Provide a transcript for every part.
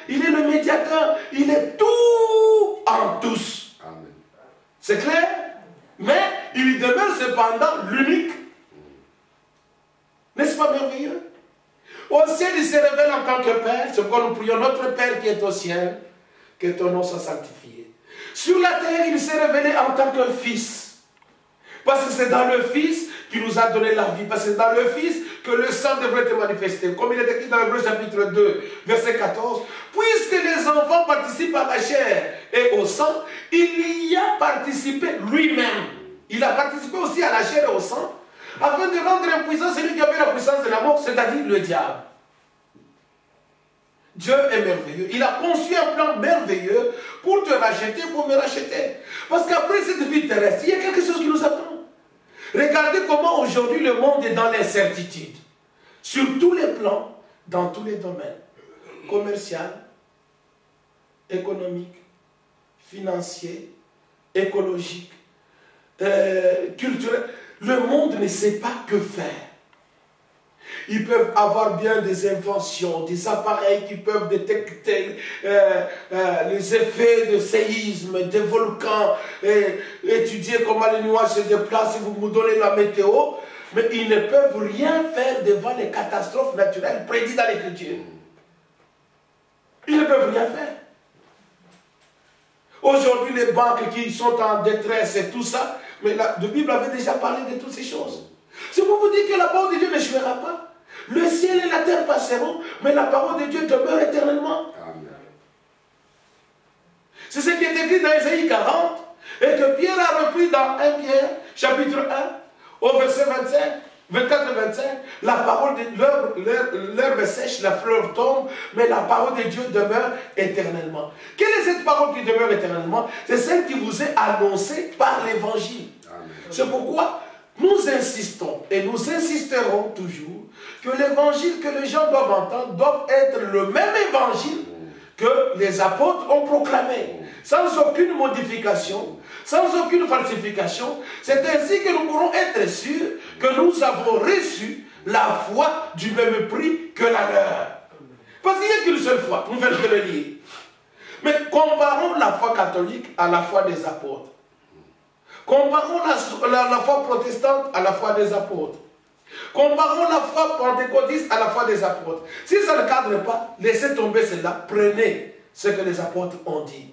il est le médiateur, il est tout en tous. C'est clair? Mais il demeure cependant l'unique. N'est-ce pas merveilleux? Au ciel, il se révèle en tant que Père. C'est pourquoi nous prions notre Père qui est au ciel, que ton nom soit sanctifié. Sur la terre, il s'est révélé en tant que Fils. Parce que c'est dans le Fils qu'il nous a donné la vie. Parce que c'est dans le Fils que le sang devrait être manifesté. Comme il est écrit dans Hébreux chapitre 2, verset 14. Puisque les enfants participent à la chair et au sang, il y a participé lui-même. Il a participé aussi à la chair et au sang, afin de rendre impuissant celui qui avait la puissance de la mort, c'est-à-dire le diable. Dieu est merveilleux. Il a conçu un plan merveilleux pour te racheter, pour me racheter. Parce qu'après cette vie terrestre, il y a quelque chose qui nous attend. Regardez comment aujourd'hui le monde est dans l'incertitude. Sur tous les plans, dans tous les domaines. Commercial, économique, financier, écologique, culturel. Le monde ne sait pas que faire. Ils peuvent avoir bien des inventions, des appareils qui peuvent détecter les effets de séisme, des volcans, étudier comment les nuages se déplacent, vous me donnez la météo, mais ils ne peuvent rien faire devant les catastrophes naturelles prédites dans l'Écriture. Ils ne peuvent rien faire. Aujourd'hui, les banques qui sont en détresse et tout ça, mais la Bible avait déjà parlé de toutes ces choses. Si vous vous dites que la parole de Dieu n'échouera pas, le ciel et la terre passeront, mais la parole de Dieu demeure éternellement. C'est ce qui est écrit dans Ésaïe 40, et que Pierre a repris dans 1 Pierre, chapitre 1, au verset 24 et 25, la parole de l'herbe sèche, la fleur tombe, mais la parole de Dieu demeure éternellement. Quelle est cette parole qui demeure éternellement? C'est celle qui vous est annoncée par l'évangile. C'est pourquoi nous insistons et nous insisterons toujours que l'évangile que les gens doivent entendre doit être le même évangile que les apôtres ont proclamé, sans aucune modification, sans aucune falsification. C'est ainsi que nous pourrons être sûrs que nous avons reçu la foi du même prix que la leur. Parce qu'il n'y a qu'une seule foi, nous venons de le lire. Mais comparons la foi catholique à la foi des apôtres. Comparons la foi protestante à la foi des apôtres. Comparons la foi pentecôtiste à la foi des apôtres. Si ça ne cadre pas, laissez tomber cela. Prenez ce que les apôtres ont dit.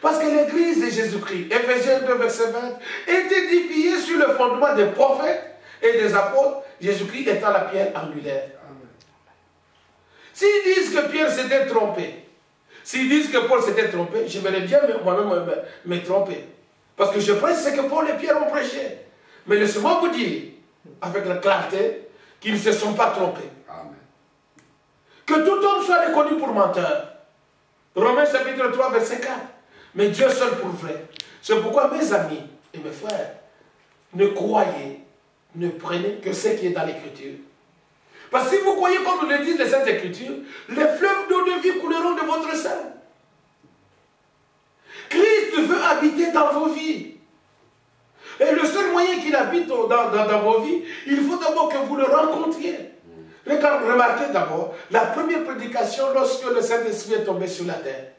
Parce que l'église de Jésus-Christ, Éphésiens 2, verset 20, est édifiée sur le fondement des prophètes et des apôtres, Jésus-Christ étant la pierre angulaire. S'ils disent que Pierre s'était trompé, s'ils disent que Paul s'était trompé, j'aimerais bien moi-même me tromper. Parce que je prêche ce que Paul et Pierre ont prêché. Mais laissez-moi vous dire, avec la clarté, qu'ils ne se sont pas trompés. Amen. Que tout homme soit reconnu pour menteur. Romains chapitre 3, verset 4. Mais Dieu seul pour vrai. C'est pourquoi mes amis et mes frères, ne croyez, ne prenez que ce qui est dans l'Écriture. Parce que si vous croyez comme nous le disent les Saintes Écritures, les fleuves d'eau de vie couleront de votre sein. Christ veut habiter dans vos vies. Et le seul moyen qu'il habite dans vos vies, il faut d'abord que vous le rencontriez. Remarquez d'abord la première prédication lorsque le Saint-Esprit est tombé sur la terre.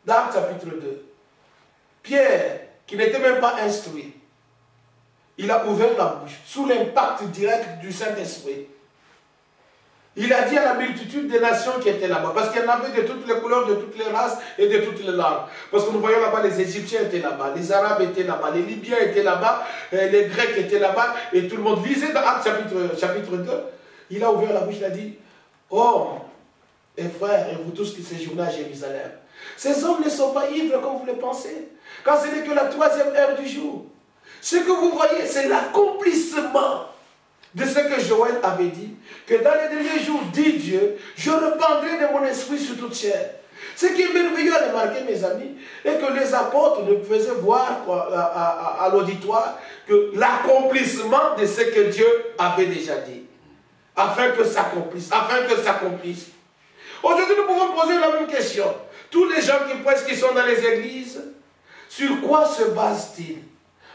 Dans Actes chapitre 2. Pierre, qui n'était même pas instruit, il a ouvert la bouche sous l'impact direct du Saint-Esprit. Il a dit à la multitude des nations qui étaient là-bas, parce qu'il y en avait de toutes les couleurs, de toutes les races et de toutes les langues. Parce que nous voyons là-bas, les Égyptiens étaient là-bas, les Arabes étaient là-bas, les Libyens étaient là-bas, les Grecs étaient là-bas, et tout le monde lisait dans Actes chapitre 2. Il a ouvert la bouche, il a dit, oh, et frères, et vous tous qui séjournez à Jérusalem, ces hommes ne sont pas ivres comme vous le pensez, car ce n'est que la 3e heure du jour. Ce que vous voyez, c'est l'accomplissement de ce que Joël avait dit, que dans les derniers jours, dit Dieu, je répandrai de mon esprit sur toute chair. Ce qui est merveilleux à remarquer, mes amis, est que les apôtres ne faisaient voir à l'auditoire que l'accomplissement de ce que Dieu avait déjà dit, afin que ça s'accomplisse. Aujourd'hui, nous pouvons poser la même question. Tous les gens qui sont dans les églises, sur quoi se basent-ils?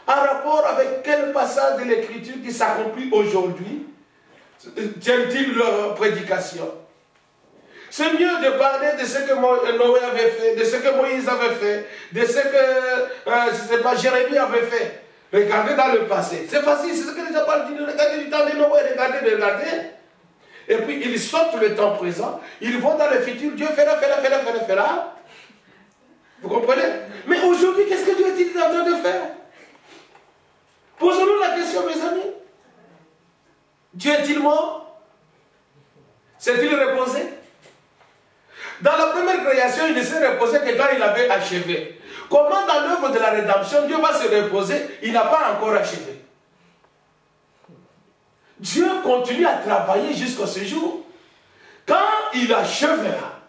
En rapport avec quel passage de l'Écriture qui s'accomplit aujourd'hui tiennent-ils leur prédication? C'est mieux de parler de ce que Noé avait fait, de ce que Moïse avait fait, de ce que je ne sais pas, Jérémie avait fait. Regardez dans le passé. C'est facile, c'est ce que les gens parlent. Regardez du temps de Noé, regardez. Et puis ils sortent le temps présent, ils vont dans le futur, Dieu fera. Vous comprenez? Mais aujourd'hui, qu'est-ce que Dieu est en train de faire? Posons-nous la question, mes amis. Dieu est-il mort? S'est-il reposé? Dans la première création, il ne s'est reposé que quand il avait achevé. Comment dans l'œuvre de la rédemption, Dieu va se reposer? Il n'a pas encore achevé. Dieu continue à travailler jusqu'à ce jour. Quand il achèvera,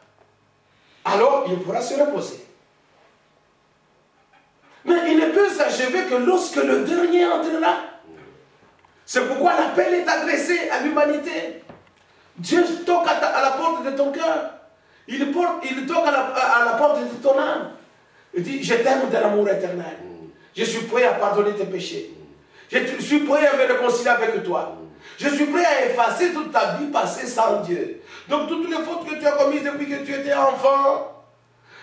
alors il pourra se reposer. Mais il ne peut s'achever que lorsque le dernier entrera. C'est pourquoi l'appel est adressé à l'humanité. Dieu toque à la porte de ton cœur. Il toque à la porte de ton âme. Il dit, je t'aime de l'amour éternel. Je suis prêt à pardonner tes péchés. Je suis prêt à me réconcilier avec toi. Je suis prêt à effacer toute ta vie passée sans Dieu. Donc toutes les fautes que tu as commises depuis que tu étais enfant,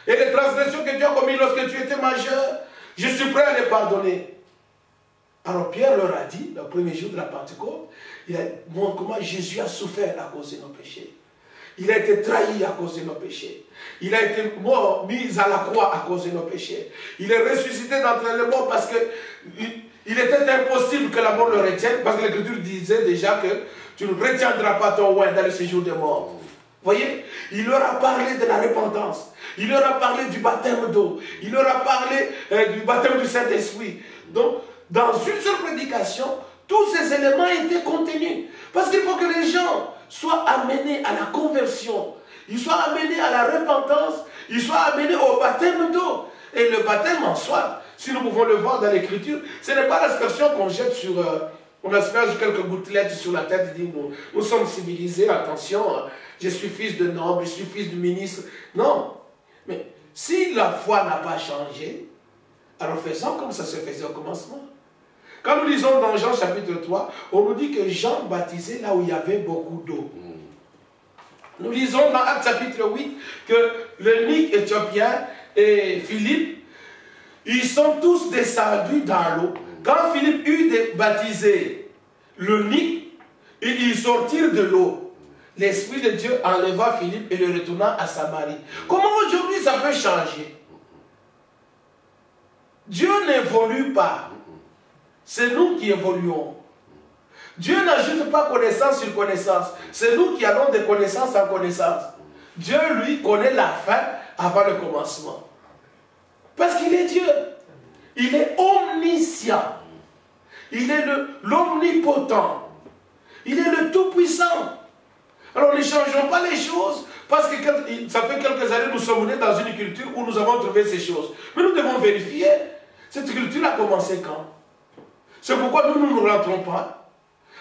et les transgressions que tu as commises lorsque tu étais majeur, je suis prêt à les pardonner. Alors Pierre leur a dit, le premier jour de la Pentecôte, il montre comment Jésus a souffert à cause de nos péchés. Il a été trahi à cause de nos péchés. Il a été mort, mis à la croix à cause de nos péchés. Il est ressuscité d'entre les morts parce que il était impossible que la mort le retienne, parce que l'Écriture disait déjà que tu ne retiendras pas ton oin dans le séjour des morts. Vous voyez, il leur a parlé de la repentance. Il leur a parlé du baptême d'eau. Il leur a parlé du baptême du Saint-Esprit. Donc, dans une seule prédication, tous ces éléments étaient contenus. Parce qu'il faut que les gens soient amenés à la conversion. Ils soient amenés à la repentance. Ils soient amenés au baptême d'eau. Et le baptême en soi, si nous pouvons le voir dans l'Écriture, ce n'est pas l'aspersion qu'on jette sur... on asperge quelques gouttelettes sur la tête et dit nous sommes civilisés, attention, je suis fils de noble, je suis fils de ministre. Non. Mais si la foi n'a pas changé, alors faisons comme ça se faisait au commencement. Quand nous lisons dans Jean chapitre 3, on nous dit que Jean baptisait là où il y avait beaucoup d'eau. Nous lisons dans Actes chapitre 8 que l'eunuque éthiopien et Philippe, ils sont tous descendus dans l'eau. Quand Philippe eut baptisé l'eunuque, ils sortirent de l'eau. L'Esprit de Dieu enleva Philippe et le retourna à Samarie. Comment aujourd'hui ça peut changer? Dieu n'évolue pas. C'est nous qui évoluons. Dieu n'ajoute pas connaissance sur connaissance. C'est nous qui allons de connaissance en connaissance. Dieu, lui, connaît la fin avant le commencement. Parce qu'il est Dieu. Il est omniscient. Il est l'omnipotent. Il est le tout-puissant. Alors ne changeons pas les choses, parce que ça fait quelques années nous sommes nés dans une culture où nous avons trouvé ces choses. Mais nous devons vérifier, cette culture a commencé quand? C'est pourquoi nous ne nous rentrons pas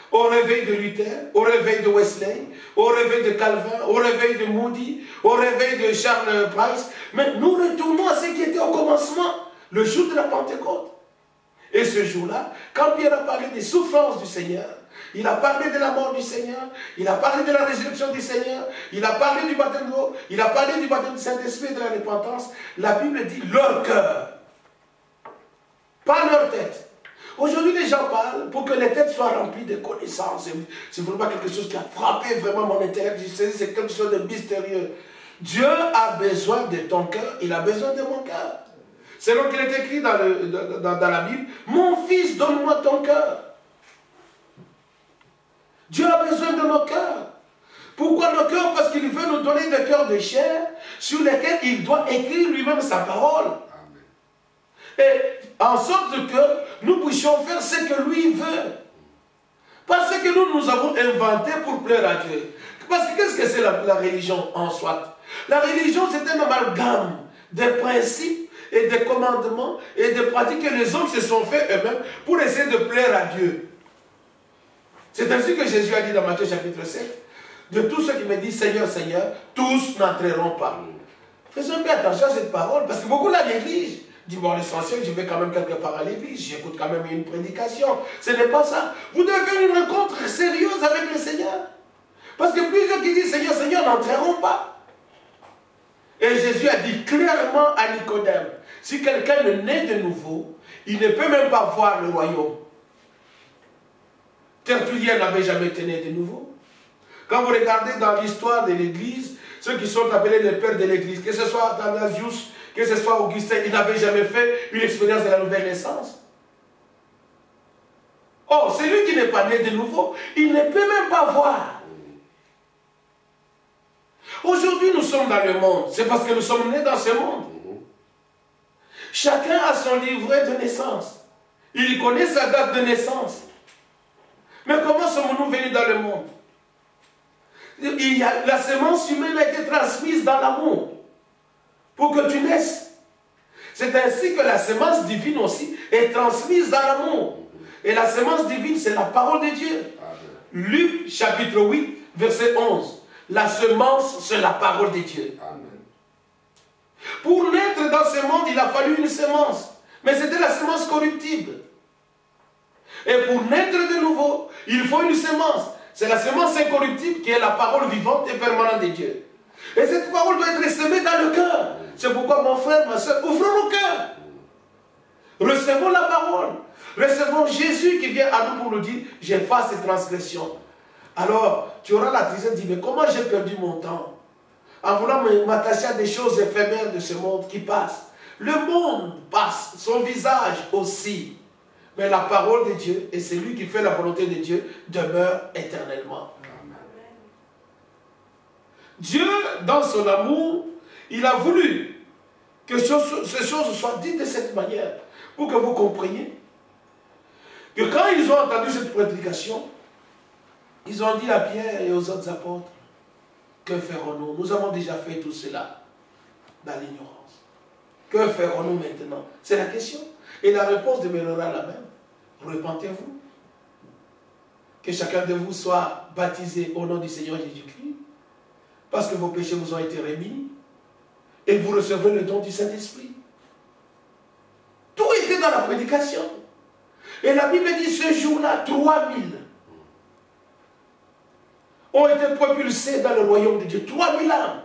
au réveil de Luther, au réveil de Wesley, au réveil de Calvin, au réveil de Moody, au réveil de Charles Price. Mais nous retournons à ce qui était au commencement, le jour de la Pentecôte. Et ce jour-là, quand Pierre a parlé des souffrances du Seigneur, il a parlé de la mort du Seigneur, il a parlé de la résurrection du Seigneur, il a parlé du baptême d'eau, il a parlé du baptême du Saint-Esprit et de la repentance. La Bible dit leur cœur, pas leur tête. Aujourd'hui, les gens parlent pour que les têtes soient remplies de connaissances. C'est vraiment quelque chose qui a frappé vraiment mon intellect. Je sais, c'est quelque chose de mystérieux. Dieu a besoin de ton cœur, il a besoin de mon cœur. C'est donc qu'il est écrit dans la Bible, mon fils, donne-moi ton cœur. Dieu a besoin de nos cœurs. Pourquoi nos cœurs? Parce qu'il veut nous donner des cœurs de chair sur lesquels il doit écrire lui-même sa parole. Et en sorte que nous puissions faire ce que lui veut. Parce que nous avons inventé pour plaire à Dieu. Parce que qu'est-ce que c'est la religion en soi? La religion, c'est un amalgame de principes et de commandements et de pratiques que les hommes se sont faits eux-mêmes pour essayer de plaire à Dieu. C'est ainsi que Jésus a dit dans Matthieu chapitre 7, de tous ceux qui me disent Seigneur, Seigneur, tous n'entreront pas. Faisons bien attention à cette parole, parce que beaucoup la négligent. Dis bon, l'essentiel, je vais quand même quelque part à l'église, j'écoute quand même une prédication. Ce n'est pas ça. Vous devez faire une rencontre sérieuse avec le Seigneur. Parce que plusieurs qui disent Seigneur, Seigneur n'entreront pas. Et Jésus a dit clairement à Nicodème, si quelqu'un ne naît de nouveau, il ne peut même pas voir le royaume. Tertullien n'avait jamais été né de nouveau. Quand vous regardez dans l'histoire de l'Église, ceux qui sont appelés les pères de l'Église, que ce soit Athanasius, que ce soit Augustin, ils n'avaient jamais fait une expérience de la nouvelle naissance. Or, celui qui n'est pas né de nouveau, il ne peut même pas voir. Aujourd'hui, nous sommes dans le monde. C'est parce que nous sommes nés dans ce monde. Chacun a son livret de naissance. Il connaît sa date de naissance. Mais comment sommes-nous venus dans le monde? La semence humaine a été transmise dans l'amour pour que tu naisses. C'est ainsi que la semence divine aussi est transmise dans l'amour. Et la semence divine, c'est la parole de Dieu. Amen. Luc chapitre 8, verset 11. La semence, c'est la parole de Dieu. Amen. Pour naître dans ce monde, il a fallu une semence. Mais c'était la semence corruptible. Et pour naître de nouveau, il faut une semence. C'est la semence incorruptible qui est la parole vivante et permanente de Dieu. Et cette parole doit être semée dans le cœur. C'est pourquoi mon frère, ma soeur, ouvrons nos cœurs. Recevons la parole. Recevons Jésus qui vient à nous pour nous dire, j'efface ces transgressions. Alors, tu auras la tristesse de dire, mais comment j'ai perdu mon temps en voulant m'attacher à des choses éphémères de ce monde qui passent. Le monde passe, son visage aussi. Mais la parole de Dieu et celui qui fait la volonté de Dieu demeure éternellement. Amen. Dieu, dans son amour, il a voulu que ces choses soient dites de cette manière pour que vous compreniez que quand ils ont entendu cette prédication, ils ont dit à Pierre et aux autres apôtres, que ferons-nous? Nous avons déjà fait tout cela dans l'ignorance. Que ferons-nous maintenant? C'est la question. Et la réponse demeurera la même. Repentez-vous. Que chacun de vous soit baptisé au nom du Seigneur Jésus-Christ, parce que vos péchés vous ont été remis, et vous recevrez le don du Saint-Esprit. Tout était dans la prédication. Et la Bible dit, ce jour-là, 3000 ont été propulsés dans le royaume de Dieu. 3000 âmes.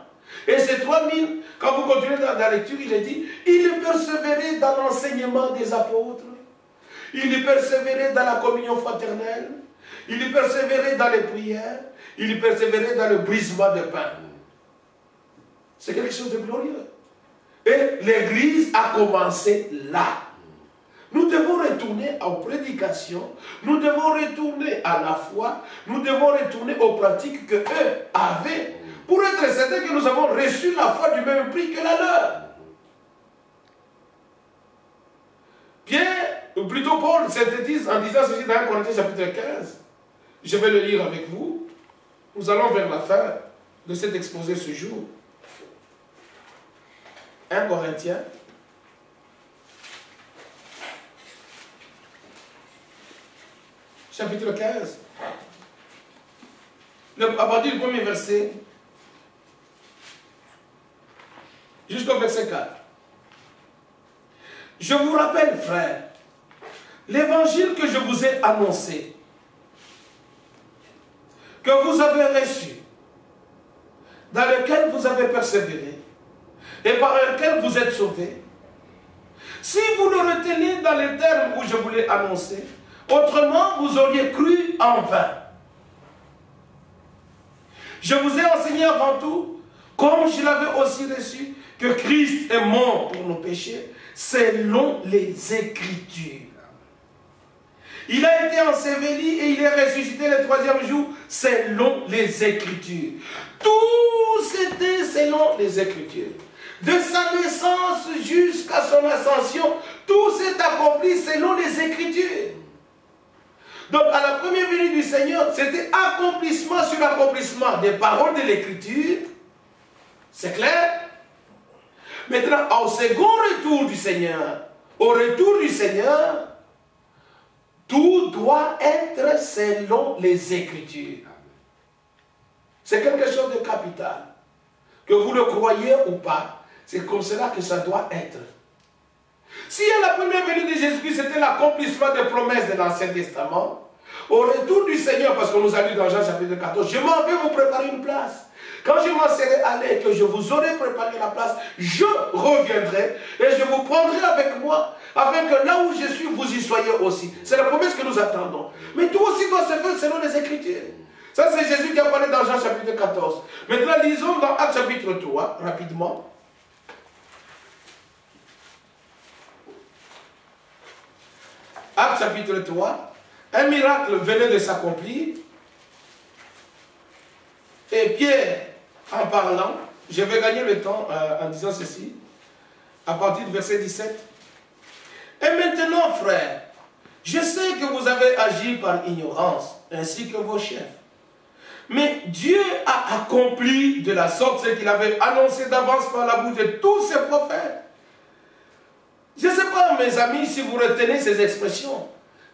Et ces 3000, quand vous continuez dans la lecture, il est dit, ils persévéraient dans l'enseignement des apôtres. Ils persévéraient dans la communion fraternelle. Ils persévéraient dans les prières. Ils persévéraient dans le brisement de pain. C'est quelque chose de glorieux. Et l'Église a commencé là. Nous devons retourner aux prédications, nous devons retourner à la foi, nous devons retourner aux pratiques que eux avaient, pour être certains que nous avons reçu la foi du même prix que la leur. Pierre, ou plutôt Paul, synthétise en disant ceci dans 1 Corinthiens chapitre 15. Je vais le lire avec vous. Nous allons vers la fin de cet exposé ce jour. 1 Corinthiens chapitre 15, à partir du premier verset, jusqu'au verset 4. Je vous rappelle, frères, l'évangile que je vous ai annoncé, que vous avez reçu, dans lequel vous avez persévéré, et par lequel vous êtes sauvés, si vous le retenez dans les termes où je vous l'ai annoncé, autrement, vous auriez cru en vain. Je vous ai enseigné avant tout, comme je l'avais aussi reçu, que Christ est mort pour nos péchés, selon les Écritures. Il a été enseveli et il est ressuscité le troisième jour, selon les Écritures. Tout c'était selon les Écritures. De sa naissance jusqu'à son ascension, tout s'est accompli selon les Écritures. Donc, à la première venue du Seigneur, c'était accomplissement sur accomplissement des paroles de l'Écriture. C'est clair? Maintenant, au second retour du Seigneur, tout doit être selon les Écritures. C'est quelque chose de capital. Que vous le croyez ou pas, c'est comme cela que ça doit être. Si à la première venue de Jésus-Christ, c'était l'accomplissement des promesses de l'Ancien Testament, au retour du Seigneur, parce qu'on nous a lu dans Jean chapitre 14, je m'en vais vous préparer une place. Quand je m'en serai allé et que je vous aurai préparé la place, je reviendrai et je vous prendrai avec moi, afin que là où je suis, vous y soyez aussi. C'est la promesse que nous attendons. Mais tout aussi doit se faire selon les Écritures. Ça, c'est Jésus qui a parlé dans Jean chapitre 14. Maintenant, lisons dans Actes chapitre 3, rapidement. Actes chapitre 3. Un miracle venait de s'accomplir. Et Pierre, en parlant, je vais gagner le temps en disant ceci, à partir du verset 17. Et maintenant, frères, je sais que vous avez agi par ignorance, ainsi que vos chefs. Mais Dieu a accompli de la sorte ce qu'il avait annoncé d'avance par la bouche de tous ses prophètes. Je ne sais pas, mes amis, si vous retenez ces expressions.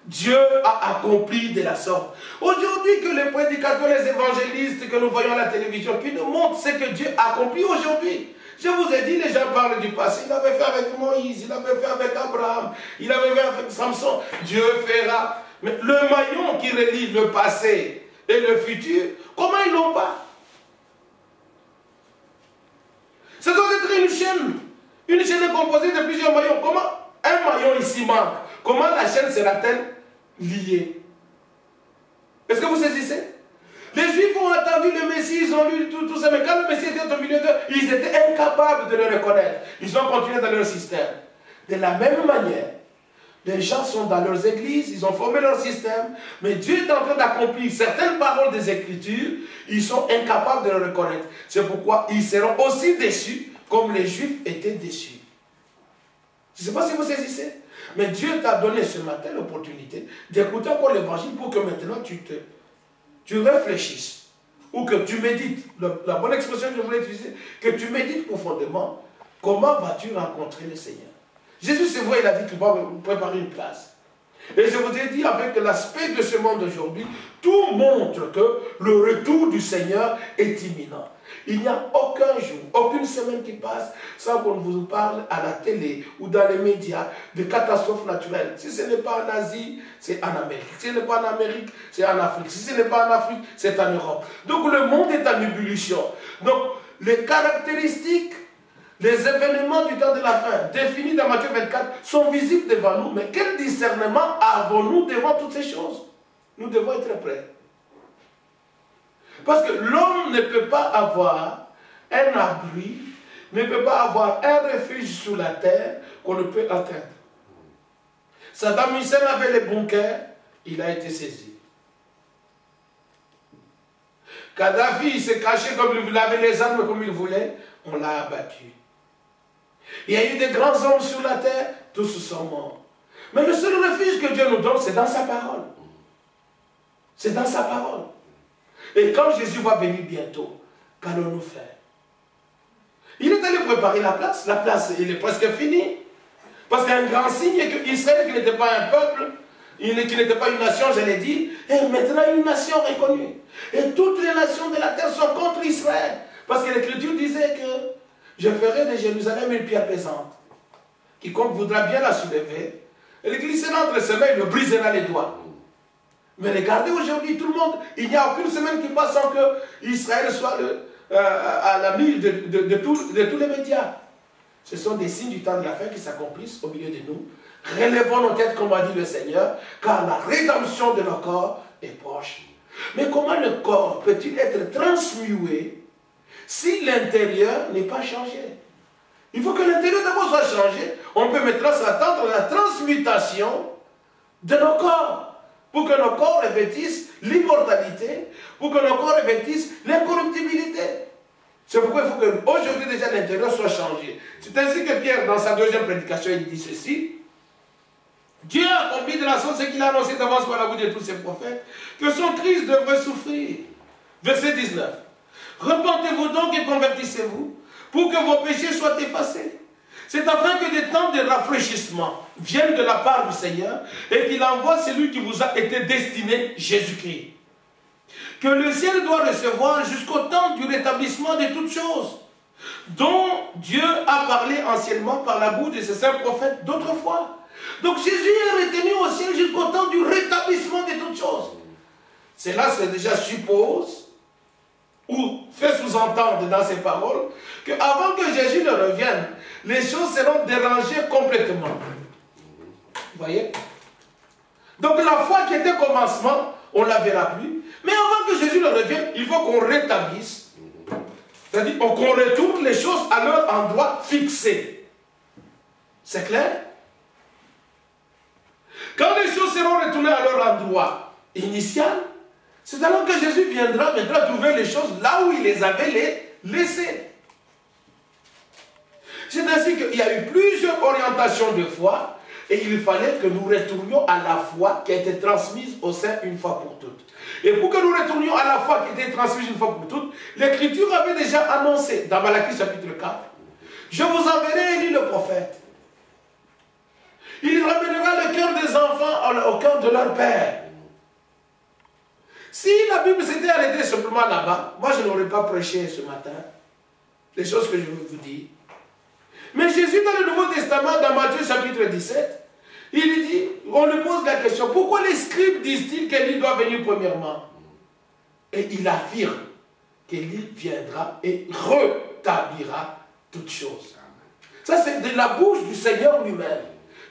Dieu a accompli de la sorte. Aujourd'hui, que les prédicateurs, les évangélistes que nous voyons à la télévision, qui nous montrent ce que Dieu a accompli aujourd'hui. Je vous ai dit, les gens parlent du passé. Il avait fait avec Moïse, il avait fait avec Abraham, il avait fait avec Samson. Dieu fera. Mais le maillon qui relie le passé et le futur, comment ils l'ont pas? Ça doit être une chaîne. Une chaîne est composée de plusieurs maillons. Comment un maillon ici manque? Comment la chaîne sera-t-elle liée? Est-ce que vous saisissez? Les Juifs ont attendu le Messie, ils ont lu tout ça, mais quand le Messie était au milieu d'eux, ils étaient incapables de le reconnaître. Ils ont continué dans leur système. De la même manière, les gens sont dans leurs églises, ils ont formé leur système, mais Dieu est en train d'accomplir certaines paroles des Écritures, ils sont incapables de le reconnaître. C'est pourquoi ils seront aussi déçus comme les Juifs étaient déçus. Je ne sais pas si vous saisissez. Mais Dieu t'a donné ce matin l'opportunité d'écouter encore l'évangile pour que maintenant tu réfléchisses ou que tu médites. La bonne expression que je voulais utiliser, que tu médites profondément. Comment vas-tu rencontrer le Seigneur? Jésus, c'est vrai, il a dit qu'il va vous préparer une place. Et je vous ai dit, avec l'aspect de ce monde aujourd'hui, tout montre que le retour du Seigneur est imminent. Il n'y a aucun jour, aucune semaine qui passe sans qu'on vous parle à la télé ou dans les médias de catastrophes naturelles. Si ce n'est pas en Asie, c'est en Amérique. Si ce n'est pas en Amérique, c'est en Afrique. Si ce n'est pas en Afrique, c'est en Europe. Donc le monde est en ébullition. Donc les caractéristiques, les événements du temps de la fin, définis dans Matthieu 24, sont visibles devant nous. Mais quel discernement avons-nous devant toutes ces choses? Nous devons être prêts. Parce que l'homme ne peut pas avoir un abri, ne peut pas avoir un refuge sous la terre qu'on ne peut atteindre. Saddam Hussein avait les bunkers, il a été saisi. Kadhafi, il s'est caché comme il voulait, avait les armes comme il voulait, on l'a abattu. Il y a eu des grands hommes sur la terre, tous sont morts. Mais le seul refuge que Dieu nous donne, c'est dans sa parole. C'est dans sa parole. Et quand Jésus va venir bientôt, qu'allons-nous faire? Il est allé préparer la place il est presque finie. Parce qu'un grand signe est qu'Israël, qui n'était pas un peuple, qui n'était pas une nation, je l'ai dit, est maintenant une nation reconnue. Et toutes les nations de la terre sont contre Israël. Parce que l'Écriture disait que je ferai de Jérusalem une pierre pesante. Quiconque voudra bien la soulever, elle glissera entre ses mains, il le brisera les doigts. Mais regardez aujourd'hui, tout le monde, il n'y a aucune semaine qui passe sans que Israël soit à la mire de tous les médias. Ce sont des signes du temps de la fin qui s'accomplissent au milieu de nous. Relevons nos têtes, comme a dit le Seigneur, car la rédemption de nos corps est proche. Mais comment le corps peut-il être transmué si l'intérieur n'est pas changé? Il faut que l'intérieur d'abord soit changé. On peut maintenant s'attendre à la transmutation de nos corps, pour que nos corps revêtissent l'immortalité, pour que nos corps revêtissent l'incorruptibilité. C'est pourquoi il faut qu'aujourd'hui déjà l'intérieur soit changé. C'est ainsi que Pierre, dans sa deuxième prédication, il dit ceci. Dieu a accompli de la sorte ce qu'il a annoncé d'avance par la bouche de tous ses prophètes, que son Christ devrait souffrir. Verset 19. Repentez-vous donc et convertissez-vous, pour que vos péchés soient effacés. C'est afin que des temps de rafraîchissement viennent de la part du Seigneur et qu'il envoie celui qui vous a été destiné, Jésus-Christ. Que le ciel doit recevoir jusqu'au temps du rétablissement de toutes choses, dont Dieu a parlé anciennement par la bouche de ses saints prophètes d'autrefois. Donc Jésus est retenu au ciel jusqu'au temps du rétablissement de toutes choses. Cela, c'est déjà suppose ou fait sous-entendre dans ses paroles, qu'avant que Jésus ne revienne, les choses seront dérangées complètement. Vous voyez? Donc la foi qui était au commencement, on ne la verra plus. Mais avant que Jésus ne revienne, il faut qu'on rétablisse. C'est-à-dire qu'on retourne les choses à leur endroit fixé. C'est clair? Quand les choses seront retournées à leur endroit initial, c'est alors que Jésus viendra maintenant trouver les choses là où il les avait laissées. C'est ainsi qu'il y a eu plusieurs orientations de foi et il fallait que nous retournions à la foi qui a été transmise au sein une fois pour toutes. Et pour que nous retournions à la foi qui a été transmise une fois pour toutes, l'Écriture avait déjà annoncé dans Malachie chapitre 4, « Je vous enverrai Élie le prophète. Il ramènera le cœur des enfants au cœur de leur père. » Si la Bible s'était arrêtée simplement là-bas, moi je n'aurais pas prêché ce matin les choses que je veux vous dire. Mais Jésus dans le Nouveau Testament, dans Matthieu chapitre 17, il dit, on lui pose la question, pourquoi les scribes disent-ils qu'Élie doit venir premièrement? Et il affirme qu'Élie viendra et rétablira toutes choses. Ça c'est de la bouche du Seigneur lui-même.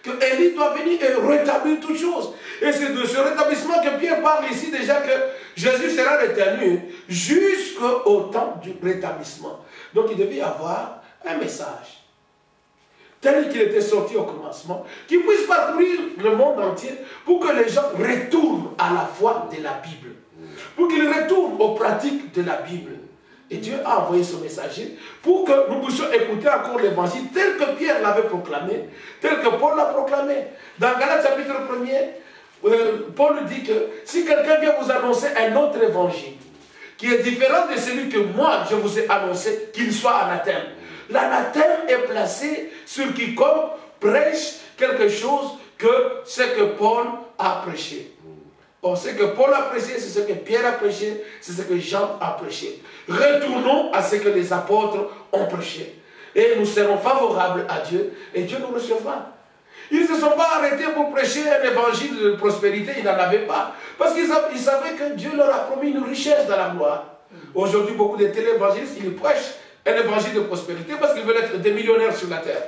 Que Élie doit venir et rétablir toutes choses. Et c'est de ce rétablissement que Pierre parle ici déjà que Jésus sera retenu jusqu'au temps du rétablissement. Donc il devait y avoir un message tel qu'il était sorti au commencement, qui puisse parcourir le monde entier pour que les gens retournent à la foi de la Bible. Pour qu'ils retournent aux pratiques de la Bible. Et Dieu a envoyé son messager pour que nous puissions écouter encore l'évangile tel que Pierre l'avait proclamé, tel que Paul l'a proclamé. Dans Galates chapitre 1er, Paul dit que si quelqu'un vient vous annoncer un autre évangile qui est différent de celui que moi je vous ai annoncé, qu'il soit anathème. L'anathème est placé sur quiconque prêche quelque chose que ce que Paul a prêché. Or, ce que Paul a prêché, c'est ce que Pierre a prêché, c'est ce que Jean a prêché. Retournons à ce que les apôtres ont prêché. Et nous serons favorables à Dieu, et Dieu nous recevra. Ils ne se sont pas arrêtés pour prêcher un évangile de prospérité, ils n'en avaient pas. Parce qu'ils savaient que Dieu leur a promis une richesse dans la gloire. Aujourd'hui, beaucoup de télévangélistes, ils prêchent un évangile de prospérité parce qu'ils veulent être des millionnaires sur la terre.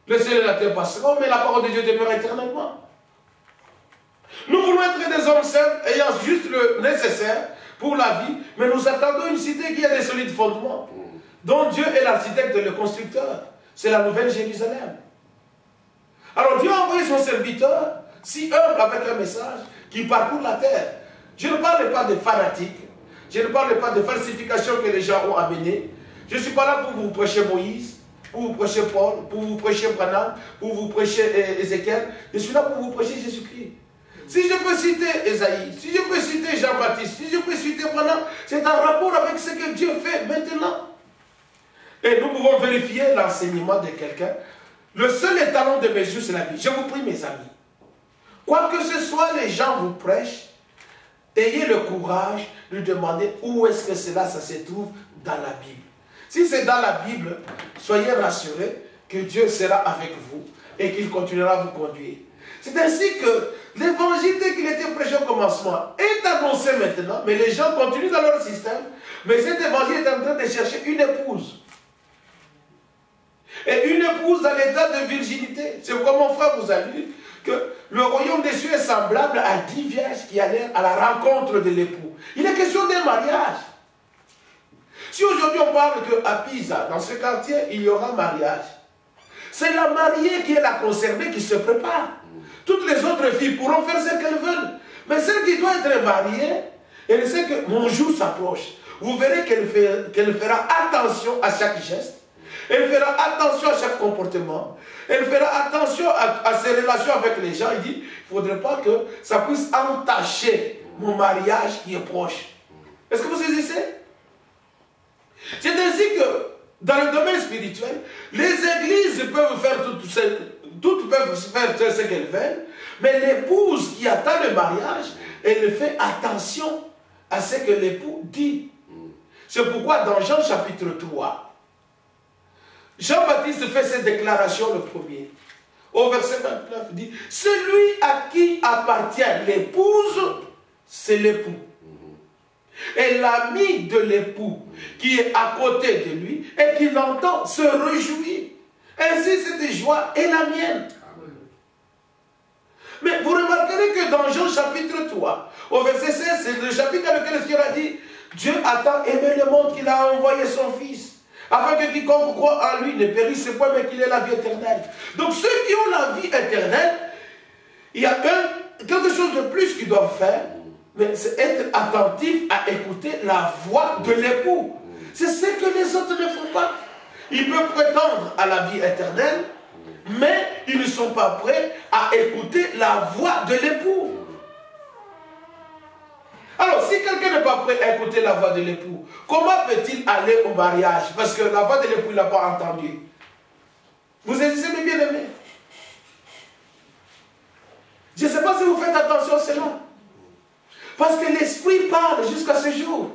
Le ciel et la terre passeront, mais la parole de Dieu demeure éternellement. Nous voulons être des hommes simples, ayant juste le nécessaire pour la vie, mais nous attendons une cité qui a des solides fondements, dont Dieu est l'architecte et le constructeur. C'est la nouvelle Jérusalem. Alors Dieu a envoyé son serviteur, si humble avec un message, qui parcourt la terre. Je ne parle pas de fanatiques, je ne parle pas de falsifications que les gens ont amenées. Je ne suis pas là pour vous prêcher Moïse, pour vous prêcher Paul, pour vous prêcher Branham, pour vous prêcher Ézéchiel. Je suis là pour vous prêcher Jésus-Christ. Si je peux citer Esaïe, si je peux citer Jean-Baptiste, si je peux citer Branham, c'est en rapport avec ce que Dieu fait maintenant. Et nous pouvons vérifier l'enseignement de quelqu'un. Le seul étalon de mesure, c'est la Bible. Je vous prie, mes amis, quoi que ce soit, les gens vous prêchent, ayez le courage de demander où est-ce que cela ça se trouve dans la Bible. Si c'est dans la Bible, soyez rassurés que Dieu sera avec vous et qu'il continuera à vous conduire. C'est ainsi que l'évangile tel qu'il était prêché au commencement est annoncé maintenant, mais les gens continuent dans leur système. Mais cet évangile est en train de chercher une épouse. Et une épouse dans l'état de virginité. C'est comme mon frère vous a dit que le royaume des cieux est semblable à 10 vierges qui allèrent à la rencontre de l'époux. Il est question d'un mariage. Si aujourd'hui on parle qu'à Pisa, dans ce quartier, il y aura mariage, c'est la mariée qui est la concernée qui se prépare. Toutes les autres filles pourront faire ce qu'elles veulent. Mais celle qui doit être mariée, elle sait que mon jour s'approche. Vous verrez qu'elle fera attention à chaque geste. Elle fera attention à chaque comportement. Elle fera attention à ses relations avec les gens. Il dit, il ne faudrait pas que ça puisse entacher mon mariage qui est proche. Est-ce que vous saisissez? C'est ainsi que, dans le domaine spirituel, les églises peuvent faire toutes peuvent faire ce qu'elles veulent, mais l'épouse qui attend le mariage, elle fait attention à ce que l'époux dit. C'est pourquoi dans Jean chapitre 3, Jean-Baptiste fait cette déclaration le premier. Au verset 29, il dit, celui à qui appartient l'épouse, c'est l'époux. Et l'ami de l'époux qui est à côté de lui et qui l'entend se réjouit. Ainsi, cette joie est la mienne. Mais vous remarquerez que dans Jean chapitre 3, au verset 16, c'est le chapitre dans lequel le Seigneur a dit « Dieu a tant aimé le monde qu'il a envoyé son Fils, afin que quiconque croit en lui ne périsse point, mais qu'il ait la vie éternelle. » Donc ceux qui ont la vie éternelle, il y a quelque chose de plus qu'ils doivent faire, mais c'est être attentif à écouter la voix de l'époux. C'est ce que les autres ne font pas. Ils peuvent prétendre à la vie éternelle, mais ils ne sont pas prêts à écouter la voix de l'époux. Alors, si quelqu'un n'est pas prêt à écouter la voix de l'époux, comment peut-il aller au mariage? Parce que la voix de l'époux, il n'a pas entendu. Vous êtes mes bien-aimés? Je ne sais pas si vous faites attention à cela. Parce que l'Esprit parle jusqu'à ce jour.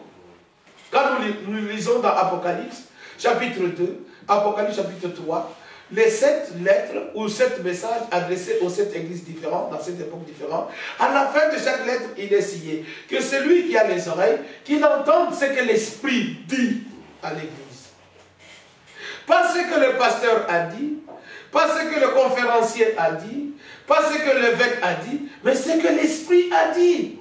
Quand nous lisons dans Apocalypse, chapitre 2, Apocalypse chapitre 3, les 7 lettres ou 7 messages adressés aux 7 églises différentes, dans cette époque différente, à la fin de chaque lettre, il est signé que celui qui a les oreilles, qu'il entende ce que l'Esprit dit à l'église. Pas ce que le pasteur a dit, pas ce que le conférencier a dit, pas ce que l'évêque a dit, mais ce que l'Esprit a dit.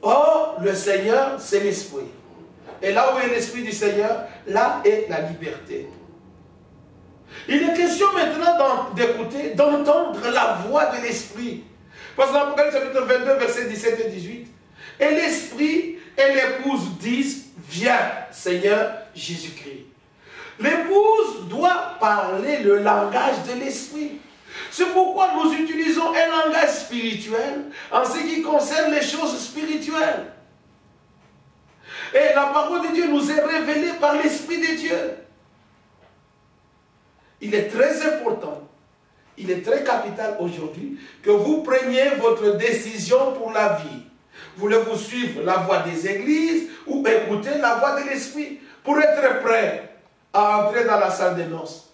Or, le Seigneur, c'est l'Esprit. Et là où est l'Esprit du Seigneur, là est la liberté. Il est question maintenant d'écouter, d'entendre la voix de l'Esprit. Parce que dans l'Apocalypse chapitre 22, versets 17 et 18, et l'Esprit et l'épouse disent, viens, Seigneur Jésus-Christ. L'épouse doit parler le langage de l'Esprit. C'est pourquoi nous utilisons un langage spirituel en ce qui concerne les choses spirituelles. Et la parole de Dieu nous est révélée par l'Esprit de Dieu. Il est très important, il est très capital aujourd'hui que vous preniez votre décision pour la vie. Voulez-vous suivre la voie des églises ou écouter la voix de l'Esprit pour être prêt à entrer dans la salle des noces?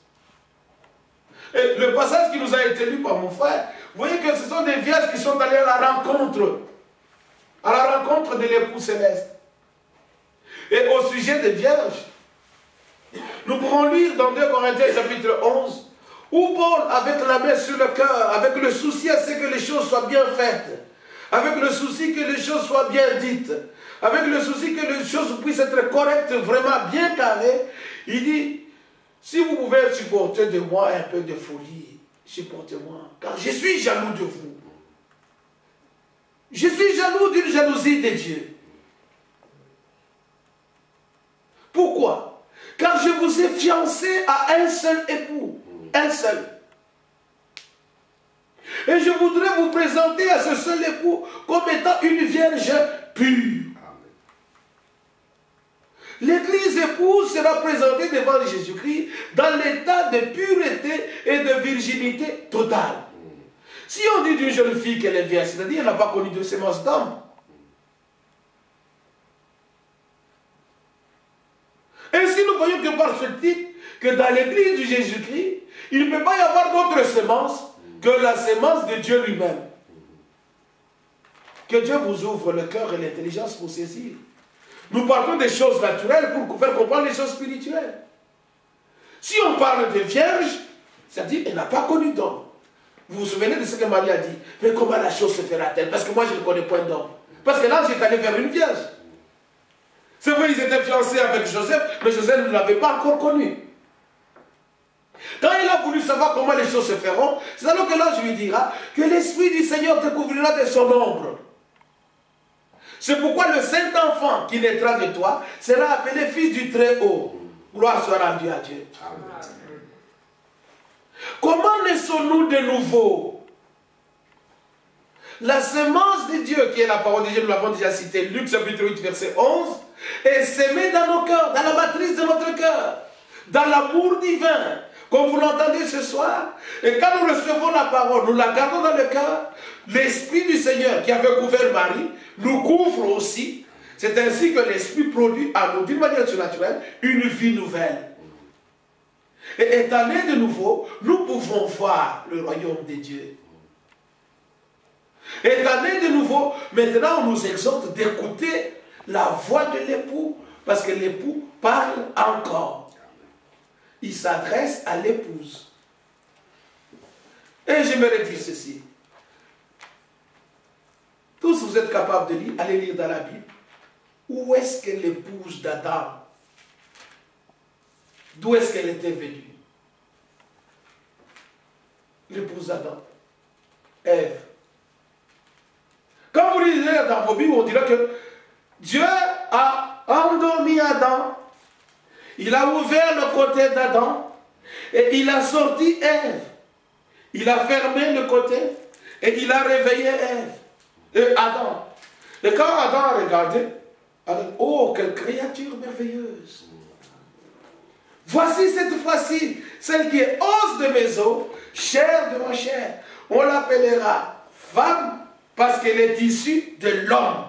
Et le passage qui nous a été lu par mon frère, vous voyez que ce sont des vierges qui sont allées à la rencontre de l'époux céleste. Et au sujet des vierges, nous pouvons lire dans 2 Corinthiens chapitre 11, où Paul, avec la main sur le cœur, avec le souci à ce que les choses soient bien faites, avec le souci que les choses soient bien dites, avec le souci que les choses puissent être correctes, vraiment bien carrées, il dit, si vous pouvez supporter de moi un peu de folie, supportez-moi, car je suis jaloux de vous. Je suis jaloux d'une jalousie de Dieu. Pourquoi? Car je vous ai fiancé à un seul époux. Un seul. Et je voudrais vous présenter à ce seul époux comme étant une vierge pure. L'église épouse sera présentée devant Jésus-Christ dans l'état de pureté et de virginité totale. Si on dit d'une jeune fille qu'elle est vierge, c'est-à-dire qu'elle n'a pas connu de sémence d'homme. Ainsi, nous voyons que par ce titre, que dans l'église de Jésus-Christ, il ne peut pas y avoir d'autre sémence que la sémence de Dieu lui-même. Que Dieu vous ouvre le cœur et l'intelligence pour saisir. Nous parlons des choses naturelles pour faire comprendre les choses spirituelles. Si on parle de vierge, c'est-à-dire qu'elle n'a pas connu d'homme. Vous vous souvenez de ce que Marie a dit? Mais comment la chose se fera-t-elle? Parce que moi, je ne connais point d'homme. Parce que là, j'étais allé vers une vierge. C'est vrai, ils étaient fiancés avec Joseph, mais Joseph ne l'avait pas encore connu. Quand il a voulu savoir comment les choses se feront, c'est alors que l'ange lui dira que l'Esprit du Seigneur te couvrira de son ombre. C'est pourquoi le Saint-Enfant qui naîtra de toi sera appelé Fils du Très-Haut. Gloire soit rendue à Dieu. Amen. Comment naissons-nous de nouveau? La semence de Dieu, qui est la parole de Dieu, nous l'avons déjà cité, Luc chapitre 8, verset 11, est sémée dans nos cœurs, dans la matrice de notre cœur, dans l'amour divin, comme vous l'entendez ce soir. Et quand nous recevons la parole, nous la gardons dans le cœur, l'Esprit du Seigneur qui avait couvert Marie, nous couvre aussi. C'est ainsi que l'Esprit produit à nous, d'une manière surnaturelle, une vie nouvelle. Et étant nés de nouveau, nous pouvons voir le royaume de Dieu. Étant nés de nouveau, maintenant on nous exhorte d'écouter la voix de l'époux, parce que l'époux parle encore. Il s'adresse à l'épouse. Et j'aimerais dire ceci. Tous vous êtes capables de lire, allez lire dans la Bible. Où est-ce que l'épouse d'Adam, d'où est-ce qu'elle était venue? L'épouse d'Adam, Ève. Quand vous lisez dans vos Bibles, on dira que Dieu a endormi Adam, il a ouvert le côté d'Adam et il a sorti Ève. Il a fermé le côté et il a réveillé Adam. Et quand Adam a regardé, oh, quelle créature merveilleuse! Voici cette fois-ci, celle qui est os de mes os, chair de ma chair. On l'appellera femme parce qu'elle est issue de l'homme.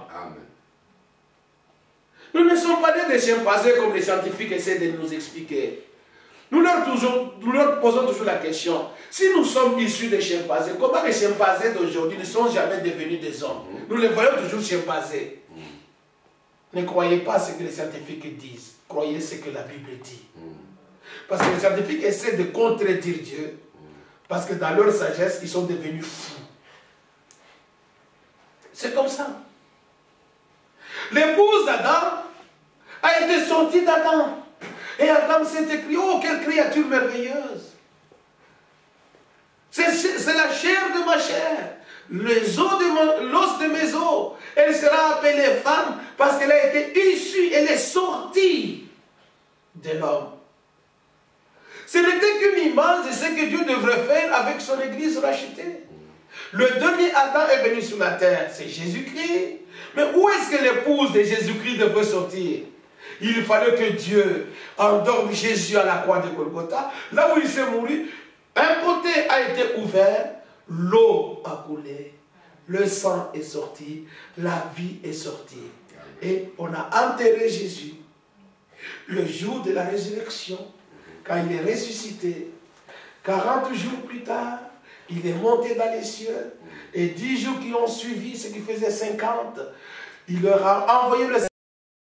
Nous ne sommes pas des chimpanzés comme les scientifiques essaient de nous expliquer. Nous leur posons toujours la question, si nous sommes issus des chimpanzés, comment les chimpanzés d'aujourd'hui ne sont jamais devenus des hommes? Nous les voyons toujours chimpanzés. Ne croyez pas ce que les scientifiques disent, croyez ce que la Bible dit. Parce que les scientifiques essaient de contredire Dieu, parce que dans leur sagesse, ils sont devenus fous. C'est comme ça. L'épouse d'Adam a été sortie d'Adam. Et Adam s'est écrit, oh, quelle créature merveilleuse. C'est la chair de ma chair, l'os de mes os. Elle sera appelée femme parce qu'elle a été issue, elle est sortie de l'homme. Ce n'était qu'une image de ce que Dieu devrait faire avec son église rachetée. Le dernier Adam est venu sur la terre, c'est Jésus-Christ. Mais où est-ce que l'épouse de Jésus-Christ devrait sortir? Il fallait que Dieu endorme Jésus à la croix de Golgotha. Là où il s'est mouru, un côté a été ouvert, l'eau a coulé, le sang est sorti, la vie est sortie. Et on a enterré Jésus. Le jour de la résurrection, quand il est ressuscité, 40 jours plus tard, il est monté dans les cieux. Et 10 jours qui ont suivi, ce qui faisait 50, il leur a envoyé le